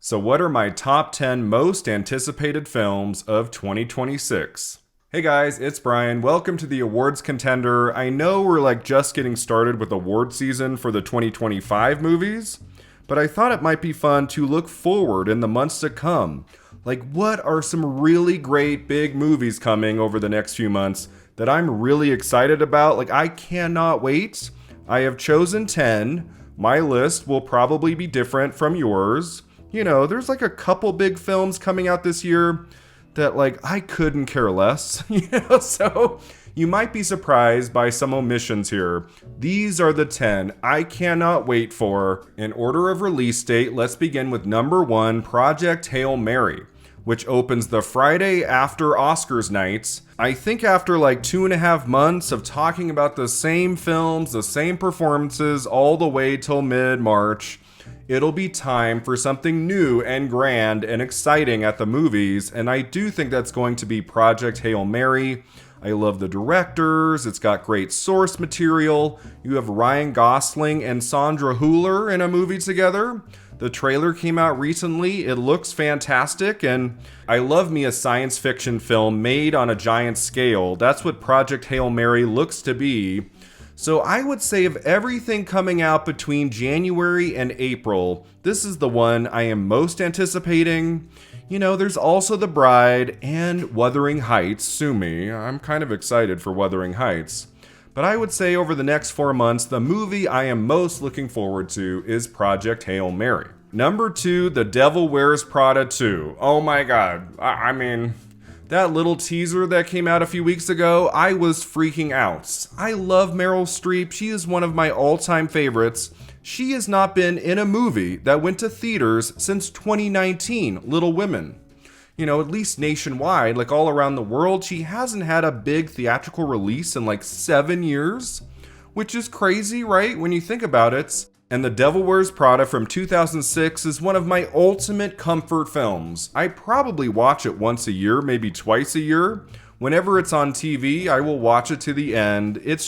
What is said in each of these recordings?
So, what are my top 10 most anticipated films of 2026? Hey guys, it's Brian. Welcome to the awards contender. I know we're just getting started with award season for the 2025 movies, but I thought it might be fun to look forward in the months to come. What are some really great big movies coming over the next few months that I'm really excited about? I cannot wait. I have chosen 10. My list will probably be different from yours. There's a couple big films coming out this year that I couldn't care less, so you might be surprised by some omissions here. These are the 10 I cannot wait for. In order of release date, let's begin with number 1, Project Hail Mary, which opens the Friday after Oscars nights. I think after 2.5 months of talking about the same films, the same performances all the way till mid-March, it'll be time for something new and grand and exciting at the movies, and I do think that's going to be Project Hail Mary. I love the directors, it's got great source material, you have Ryan Gosling and Sandra Hüller in a movie together. The trailer came out recently, it looks fantastic, and I love me a science fiction film made on a giant scale. That's what Project Hail Mary looks to be. So I would say of everything coming out between January and April, this is the one I am most anticipating. There's also The Bride and Wuthering Heights. Sue me, I'm kind of excited for Wuthering Heights. But I would say over the next 4 months, the movie I am most looking forward to is Project Hail Mary. Number 2, The Devil Wears Prada 2. Oh my god, I mean, that little teaser that came out a few weeks ago, I was freaking out. I love Meryl Streep. She is one of my all-time favorites. She has not been in a movie that went to theaters since 2019, Little Women. At least nationwide, all around the world, she hasn't had a big theatrical release in 7 years, which is crazy, right? When you think about it. And The Devil Wears Prada from 2006 is one of my ultimate comfort films. I probably watch it once a year, maybe twice a year. Whenever it's on TV, I will watch it to the end. It's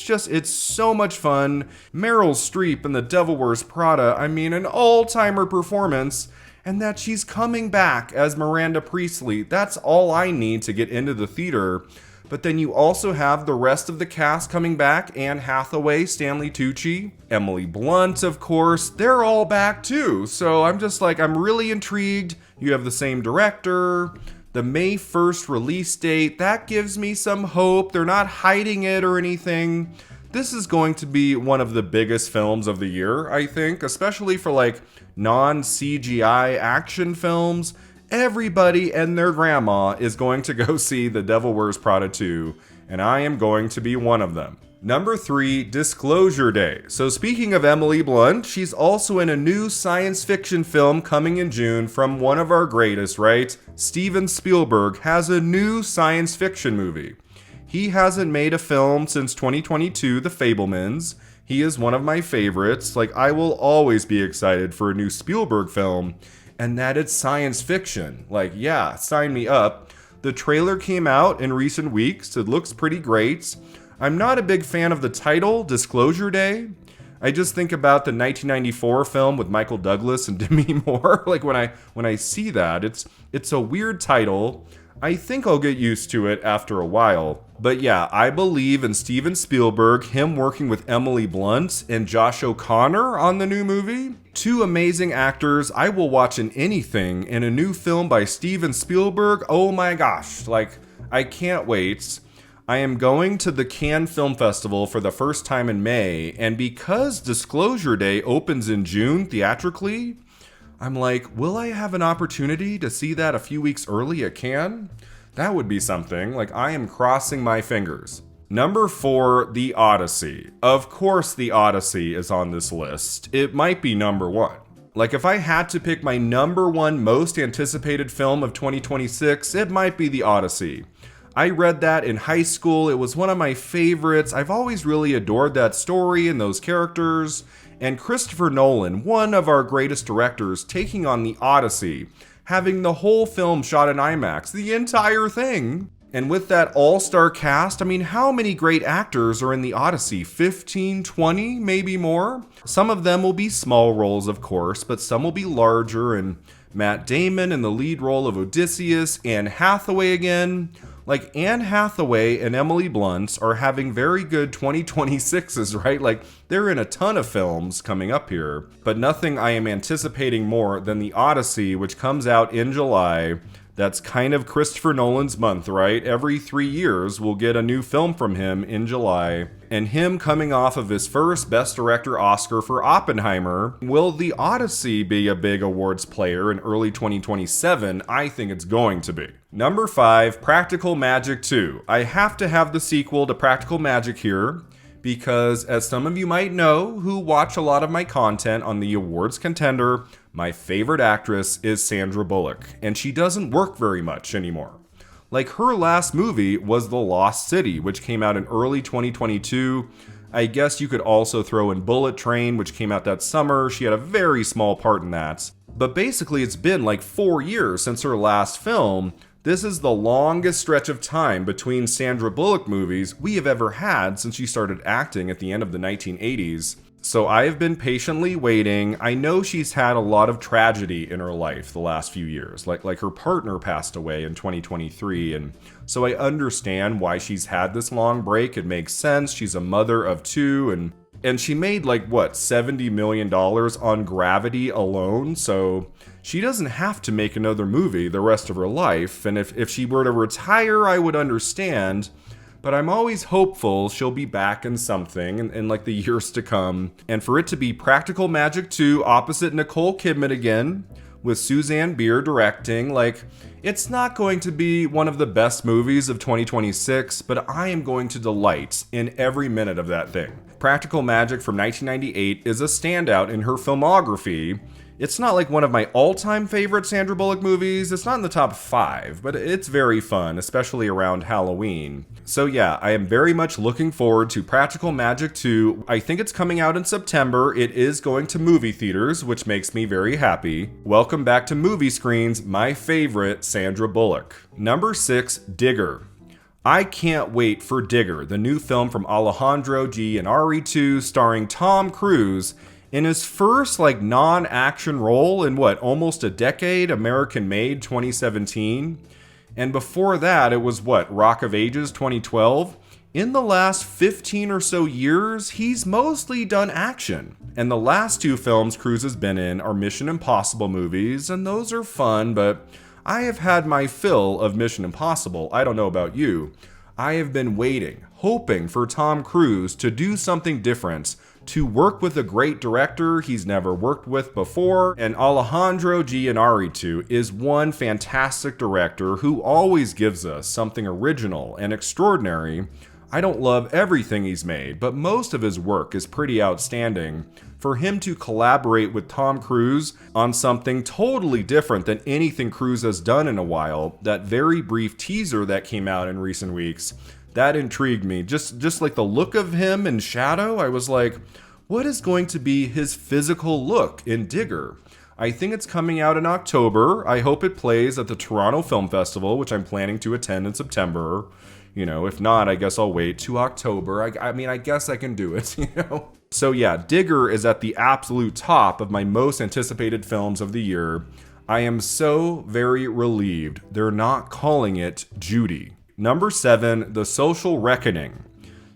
so much fun. Meryl Streep in The Devil Wears Prada, an all-timer performance. And that she's coming back as Miranda Priestley. That's all I need to get into the theater. But then you also have the rest of the cast coming back. Anne Hathaway, Stanley Tucci, Emily Blunt, of course. They're all back too. So I'm really intrigued. You have the same director. The May 1st release date, that gives me some hope. They're not hiding it or anything. This is going to be one of the biggest films of the year, I think, especially for non-CGI action films. Everybody and their grandma is going to go see The Devil Wears Prada 2, and I am going to be one of them. Number 3, Disclosure Day. So speaking of Emily Blunt, she's also in a new science fiction film coming in June from one of our greatest, right? Steven Spielberg has a new science fiction movie. He hasn't made a film since 2022, The Fabelmans. He is one of my favorites. I will always be excited for a new Spielberg film, and that it's science fiction. Yeah, sign me up. The trailer came out in recent weeks. It looks pretty great. I'm not a big fan of the title, Disclosure Day. I just think about the 1994 film with Michael Douglas and Demi Moore. When I see that, it's a weird title. I think I'll get used to it after a while. But yeah, I believe in Steven Spielberg, him working with Emily Blunt and Josh O'Connor on the new movie. 2 amazing actors I will watch in anything, and a new film by Steven Spielberg. Oh my gosh, I can't wait. I am going to the Cannes Film Festival for the first time in May, and because Disclosure Day opens in June theatrically, I'm will I have an opportunity to see that a few weeks early at Cannes? That would be something. I am crossing my fingers. Number 4, The Odyssey. Of course The Odyssey is on this list. It might be number 1. If I had to pick my number 1 most anticipated film of 2026, it might be The Odyssey. I read that in high school. It was one of my favorites. I've always really adored that story and those characters. And Christopher Nolan, one of our greatest directors, taking on The Odyssey, having the whole film shot in IMAX, the entire thing. And with that all-star cast, how many great actors are in The Odyssey? 15, 20, maybe more? Some of them will be small roles, of course, but some will be larger and Matt Damon in the lead role of Odysseus, Anne Hathaway again. Like, Anne Hathaway and Emily Blunt are having very good 2026s, right? Like, they're in a ton of films coming up here, but nothing I am anticipating more than the Odyssey, which comes out in July. That's kind of Christopher Nolan's month, right? Every 3 years, we'll get a new film from him in July. And him coming off of his first Best Director Oscar for Oppenheimer, will the Odyssey be a big awards player in early 2027? I think it's going to be. Number 5, Practical Magic 2. I have to have the sequel to Practical Magic here, because as some of you might know who watch a lot of my content on the awards contender, my favorite actress is Sandra Bullock, and she doesn't work very much anymore. Like, her last movie was The Lost City, which came out in early 2022. I guess you could also throw in Bullet Train, which came out that summer. She had a very small part in that. But basically, it's been like 4 years since her last film. This is the longest stretch of time between Sandra Bullock movies we have ever had since she started acting at the end of the 1980s. So I have been patiently waiting. I know she's had a lot of tragedy in her life the last few years. Like her partner passed away in 2023, and so I understand why she's had this long break. It makes sense. She's a mother of 2, and she made like what, $70 million on Gravity alone, so she doesn't have to make another movie the rest of her life. And if she were to retire, I would understand. But I'm always hopeful she'll be back in something in like the years to come. And for it to be Practical Magic 2 opposite Nicole Kidman again, with Suzanne Bier directing, like, it's not going to be one of the best movies of 2026, but I am going to delight in every minute of that thing. Practical Magic from 1998 is a standout in her filmography. It's not like one of my all-time favorite Sandra Bullock movies. It's not in the top 5, but it's very fun, especially around Halloween. So yeah, I am very much looking forward to Practical Magic 2. I think it's coming out in September. It is going to movie theaters, which makes me very happy. Welcome back to movie screens, my favorite Sandra Bullock. Number 6, Digger. I can't wait for Digger, the new film from Alejandro G. Inarritu starring Tom Cruise in his first like non-action role in what, almost a decade, American Made 2017. And before that, it was what, Rock of Ages 2012. In the last 15 or so years, he's mostly done action. And the last 2 films Cruise has been in are Mission Impossible movies, and those are fun, but I have had my fill of Mission Impossible. I don't know about you. I have been waiting, hoping for Tom Cruise to do something different, to work with a great director he's never worked with before, and Alejandro G. Inarritu is one fantastic director who always gives us something original and extraordinary. I don't love everything he's made, but most of his work is pretty outstanding. For him to collaborate with Tom Cruise on something totally different than anything Cruise has done in a while, that very brief teaser that came out in recent weeks, that intrigued me. Just like the look of him in Shadow, I was like, what is going to be his physical look in Digger? I think it's coming out in October. I hope it plays at the Toronto Film Festival, which I'm planning to attend in September. You know, if not, I guess I'll wait to October. I mean, I guess I can do it, you know? So yeah, Digger is at the absolute top of my most anticipated films of the year. I am so very relieved they're not calling it Judy. Number 7, The Social Reckoning.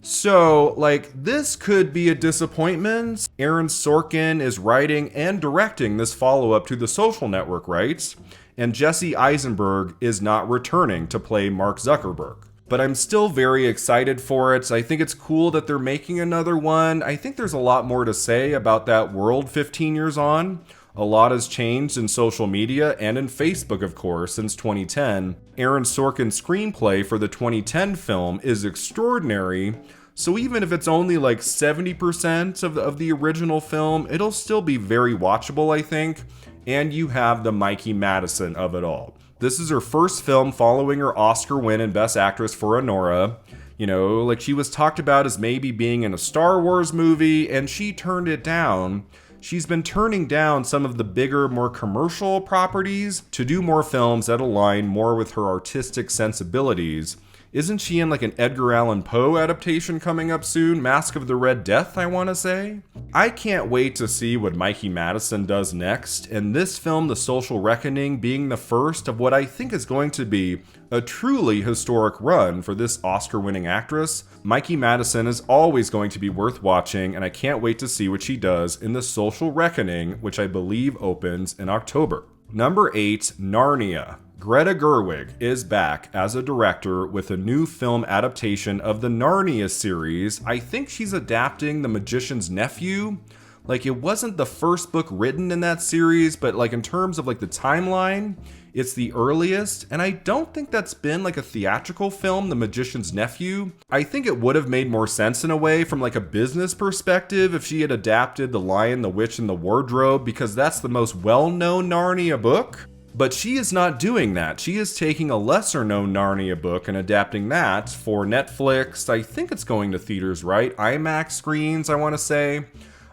So, like, this could be a disappointment. Aaron Sorkin is writing and directing this follow-up to The Social Network, right? And Jesse Eisenberg is not returning to play Mark Zuckerberg. But I'm still very excited for it. I think it's cool that they're making another one. I think there's a lot more to say about that world 15 years on. A lot has changed in social media and in Facebook, of course, since 2010. Aaron Sorkin's screenplay for the 2010 film is extraordinary, so even if it's only like 70% of the original film, it'll still be very watchable, I think. And you have the Mikey Madison of it all. This is her first film following her Oscar win in Best Actress for Anora. You know, like, she was talked about as maybe being in a Star Wars movie, and she turned it down. She's been turning down some of the bigger, more commercial properties to do more films that align more with her artistic sensibilities. Isn't she in like an Edgar Allan Poe adaptation coming up soon? Mask of the Red Death, I want to say? I can't wait to see what Mikey Madison does next, and this film, The Social Reckoning, being the first of what I think is going to be a truly historic run for this Oscar-winning actress. Mikey Madison is always going to be worth watching, and I can't wait to see what she does in The Social Reckoning, which I believe opens in October. Number 8, Narnia. Greta Gerwig is back as a director with a new film adaptation of the Narnia series. I think she's adapting The Magician's Nephew. Like, it wasn't the first book written in that series, but like in terms of like the timeline, it's the earliest, and I don't think that's been like a theatrical film, The Magician's Nephew. I think it would have made more sense in a way from like a business perspective if she had adapted The Lion, the Witch, and the Wardrobe, because that's the most well-known Narnia book. But she is not doing that. She is taking a lesser-known Narnia book and adapting that for Netflix. I think it's going to theaters, right? IMAX screens, I want to say.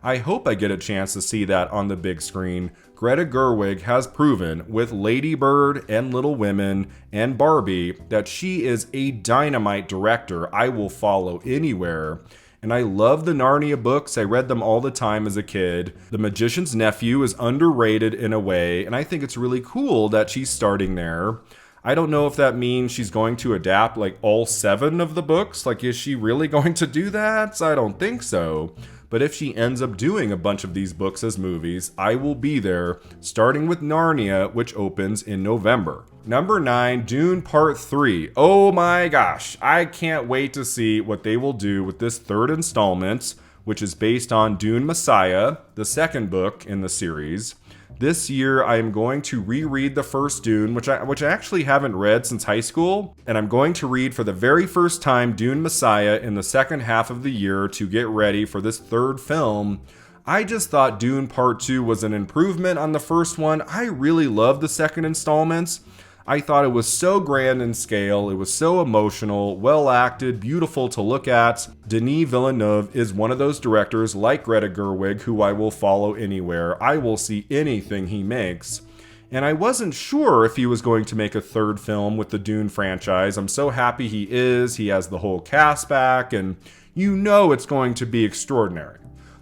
I hope I get a chance to see that on the big screen. Greta Gerwig has proven with Lady Bird and Little Women and Barbie that she is a dynamite director I will follow anywhere. And I love the Narnia books. I read them all the time as a kid. The Magician's Nephew is underrated in a way, and I think it's really cool that she's starting there. I don't know if that means she's going to adapt like all 7 of the books. Like, is she really going to do that? I don't think so. But if she ends up doing a bunch of these books as movies, I will be there, starting with Narnia, which opens in November. Number 9, Dune Part 3. Oh my gosh, I can't wait to see what they will do with this third installment, which is based on Dune Messiah, the second book in the series. This year, I am going to reread the first Dune, which I actually haven't read since high school, and I'm going to read for the very first time Dune Messiah in the second half of the year to get ready for this third film. I just thought Dune Part 2 was an improvement on the first one. I really loved the second installments. I thought it was so grand in scale, it was so emotional, well acted, beautiful to look at. Denis Villeneuve is one of those directors like Greta Gerwig who I will follow anywhere. I will see anything he makes. And I wasn't sure if he was going to make a third film with the Dune franchise. I'm so happy he is. He has the whole cast back, and you know it's going to be extraordinary.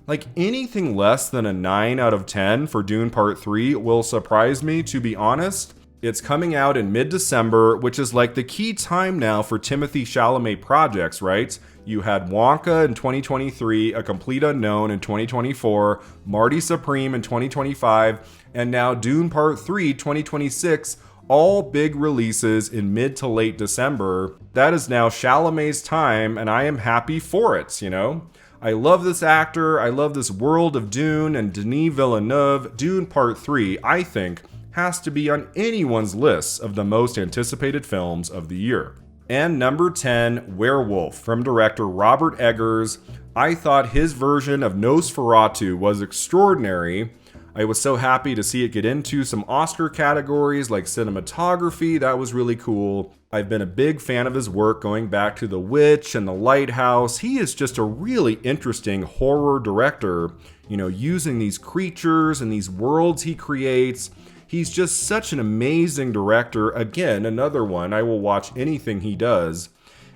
Like, anything less than a 9 out of 10 for Dune Part 3 will surprise me, to be honest. It's coming out in mid-December, which is like the key time now for Timothée Chalamet projects, right? You had Wonka in 2023, A Complete Unknown in 2024, Marty Supreme in 2025, and now Dune Part 3 2026, all big releases in mid to late December. That is now Chalamet's time, and I am happy for it, you know? I love this actor, I love this world of Dune, and Denis Villeneuve. Dune Part 3, I think, has to be on anyone's list of the most anticipated films of the year. And number 10, Werewolf, from director Robert Eggers. I thought his version of Nosferatu was extraordinary. I was so happy to see it get into some Oscar categories like cinematography. That was really cool. I've been a big fan of his work going back to The Witch and The Lighthouse. He is just a really interesting horror director, you know, using these creatures and these worlds he creates. He's just such an amazing director. Again, another one. I will watch anything he does.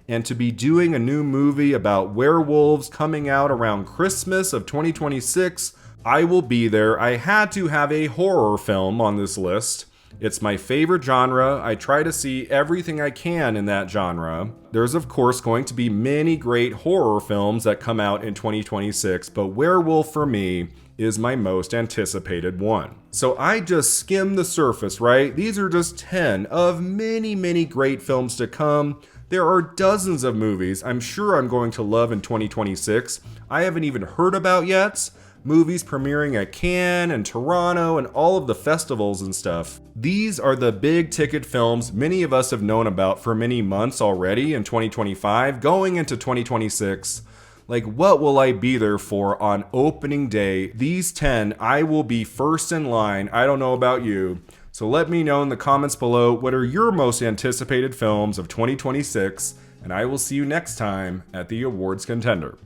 And to be doing a new movie about werewolves coming out around Christmas of 2026, I will be there. I had to have a horror film on this list. It's my favorite genre. I try to see everything I can in that genre. There's of course going to be many great horror films that come out in 2026, but Werewolf for me is my most anticipated one. So I just skimmed the surface, right? These are just 10 of many, many great films to come. There are dozens of movies I'm sure I'm going to love in 2026 I haven't even heard about yet. Movies premiering at Cannes and Toronto and all of the festivals and stuff. These are the big ticket films many of us have known about for many months already in 2025, going into 2026. Like, what will I be there for on opening day? These 10, I will be first in line. I don't know about you. So let me know in the comments below, what are your most anticipated films of 2026? And I will see you next time at the Awards Contender.